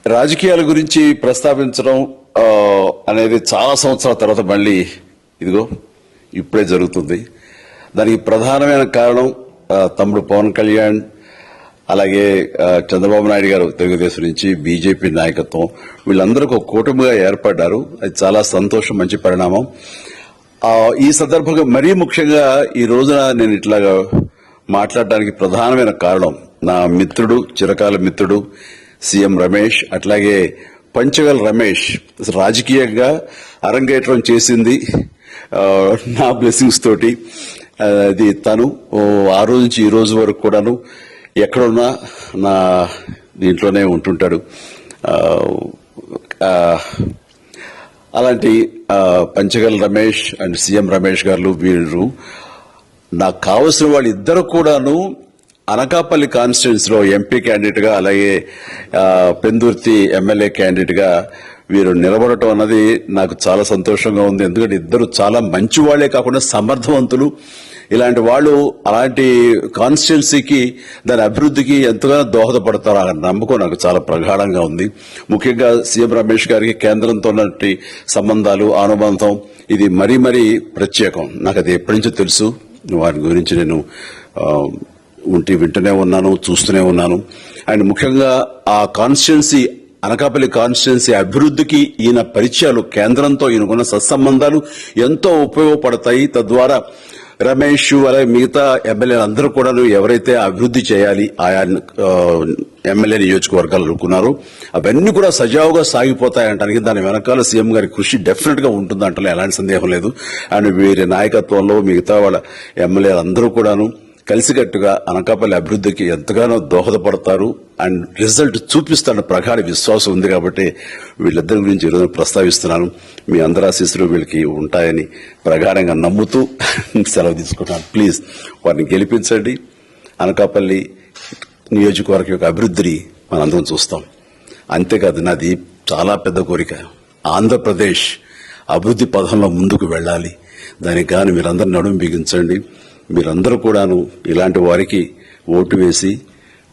రాజకీయాల గురించి ప్రస్తావించడం అనేది చాలా సంవత్సరాల తర్వాత మళ్ళీ ఇదిగో ఇప్పుడే జరుగుతుంది. దానికి ప్రధానమైన కారణం తమ్ముడు పవన్ కళ్యాణ్, అలాగే చంద్రబాబు నాయుడు గారు తెలుగుదేశం నుంచి, బీజేపీ నాయకత్వం వీళ్ళందరూ ఒక కూటమిగా ఏర్పడ్డారు. అది చాలా సంతోషం, మంచి పరిణామం. ఈ సందర్భంగా మరీ ముఖ్యంగా ఈ రోజున నేను ఇట్లాగా మాట్లాడడానికి ప్రధానమైన కారణం నా మిత్రుడు, చిరకాల మిత్రుడు సీఎం రమేష్, అట్లాగే పంచగల్ రమేష్ రాజకీయంగా అరంగేట్రం చేసింది నా బ్లెస్సింగ్స్ తోటి. అది తను ఆ రోజు నుంచి ఈ రోజు వరకు కూడాను ఎక్కడున్నా నా దీంట్లోనే ఉంటుంటాడు. అలాంటి పంచగల్ రమేష్ అండ్ సీఎం రమేష్ గారు వీరు నాకు కావలసిన వాళ్ళు ఇద్దరు కూడాను అనకాపల్లి కాన్స్టిట్యున్సీలో ఎంపీ క్యాండిడేట్ గా, అలాగే పెందుర్తి ఎమ్మెల్యే క్యాండిడేట్ గా వీరు నిలబడటం అన్నది నాకు చాలా సంతోషంగా ఉంది. ఎందుకంటే ఇద్దరు చాలా మంచి వాళ్లే కాకుండా సమర్థవంతులు. ఇలాంటి వాళ్ళు అలాంటి కాన్స్టిట్యున్సీకి, దాని అభివృద్ధికి ఎంతగానో దోహదపడతారు అనే నమ్మకం నాకు చాలా ప్రగాఢంగా ఉంది. ముఖ్యంగా సీఎం రమేష్ గారికి కేంద్రంతో ఉన్నటువంటి సంబంధాలు, అనుబంధం ఇది మరీ మరీ ప్రత్యేకం. నాకు అది ఎప్పటి నుంచో తెలుసు. వారి గురించి నేను వింటూనే ఉన్నాను, చూస్తూనే ఉన్నాను. అండ్ ముఖ్యంగా ఆ కాన్స్టిట్యున్సీ, అనకాపల్లి కాన్స్టిట్యున్సీ అభివృద్ధికి ఈయన పరిచయాలు, కేంద్రంతో ఈయనకున్న సత్సంబంధాలు ఎంతో ఉపయోగపడతాయి. తద్వారా రమేష్ అలాగే మిగతా ఎమ్మెల్యేలు అందరూ కూడా ఎవరైతే అభివృద్ధి చేయాలి ఆయా ఎమ్మెల్యే నియోజకవర్గాలు అనుకున్నారో అవన్నీ కూడా సజావుగా సాగిపోతాయంటానికి దాని వెనకాల సీఎం గారి కృషి డెఫినెట్ గా ఉంటుందంటే ఎలాంటి సందేహం లేదు. అండ్ వీరి నాయకత్వంలో మిగతా వాళ్ళ ఎమ్మెల్యేలు అందరూ కూడాను కలిసికట్టుగా అనకాపల్లి అభివృద్ధికి ఎంతగానో దోహదపడతారు అండ్ రిజల్ట్ చూపిస్తారన్న ప్రగాఢ విశ్వాసం ఉంది. కాబట్టి వీళ్ళిద్దరి గురించి ఈరోజు ప్రస్తావిస్తున్నాను. మీ అందరి ఆశీస్సులు వీళ్ళకి ఉంటాయని ప్రగాఢంగా నమ్ముతూ సెలవు తీసుకుంటాను. ప్లీజ్ వారిని గెలిపించండి. అనకాపల్లి నియోజకవర్గం యొక్క అభివృద్ధిని మనందరం చూస్తాం. అంతేకాదు, నాది చాలా పెద్ద కోరిక, ఆంధ్రప్రదేశ్ అభివృద్ధి పథంలో ముందుకు వెళ్ళాలి. దానికి గాను మీరందరూ నడుము బిగించండి. మీరందరూ కూడాను ఇలాంటి వారికి ఓటు వేసి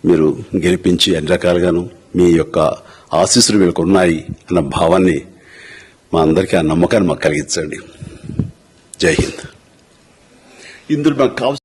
మీరు గెలిపించి అన్ని రకాలుగాను మీ యొక్క ఆశీస్సులు వీళ్ళకు ఉన్నాయి అన్న భావాన్ని మా అందరికీ, ఆ నమ్మకాన్ని మాకు కలిగించండి. జై హింద్. ఇందులో మాకు కావాల్సిన